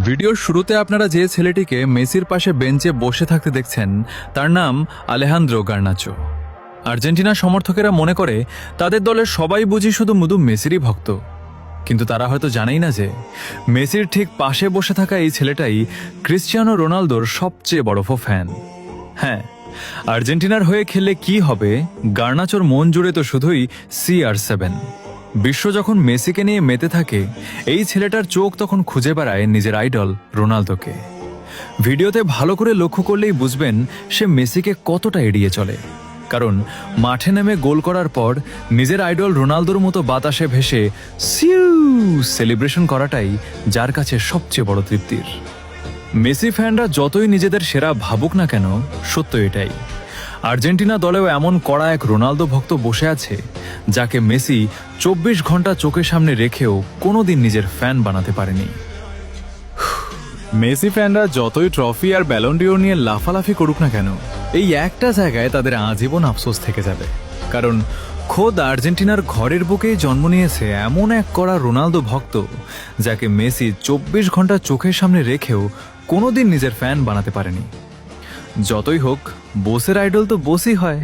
ভিডিওর শুরুতে আপনারা যে ছেলেটিকে মেসির পাশে বেঞ্চে বসে থাকতে দেখছেন তার নাম আলেহান্দ্রো গার্নাচো। আর্জেন্টিনার সমর্থকেরা মনে করে তাদের দলের সবাই বুঝি শুধু মেসিরই ভক্ত, কিন্তু তারা হয়তো জানেই না যে মেসির ঠিক পাশে বসে থাকা এই ছেলেটাই ক্রিশ্চিয়ানো রোনালদোর সবচেয়ে বড় ফ্যান। হ্যাঁ, আর্জেন্টিনার হয়ে খেললে কি হবে, গার্নাচোর মন জুড়ে তো শুধুই CR7। বিশ্ব যখন মেসিকে নিয়ে মেতে থাকে, এই ছেলেটার চোখ তখন খুঁজে বেড়ায় নিজের আইডল রোনালদোকে। ভিডিওতে ভালো করে লক্ষ্য করলেই বুঝবেন সে মেসিকে কতটা এড়িয়ে চলে, কারণ মাঠে নেমে গোল করার পর নিজের আইডল রোনালদোর মতো বাতাসে ভেসে সিউ সেলিব্রেশন করাটাই যার কাছে সবচেয়ে বড় তৃপ্তির। মেসি ফ্যানরা যতই নিজেদের সেরা ভাবুক না কেন, সত্য এটাই, আর্জেন্টিনা দলেও এমন কড়া এক রোনালদো ভক্ত বসে আছে যাকে মেসি 24 ঘন্টা চোখের সামনে রেখেও কোনোদিন নিজের ফ্যান বানাতে পারেনি। মেসি ফ্যানরা যতই ট্রফি আর ব্যালন ডিওর নিয়ে লাফালাফি করুক না কেন, এই একটা জায়গায় তাদের আজীবন আফসোস থেকে যাবে, কারণ খোদ আর্জেন্টিনার ঘরের বুকেই জন্ম নিয়েছে এমন এক কড়া রোনালদো ভক্ত যাকে মেসি 24 ঘন্টা চোখের সামনে রেখেও কোনোদিন নিজের ফ্যান বানাতে পারেনি। যতই হোক, বোসের আইডল তো বোসই হয়।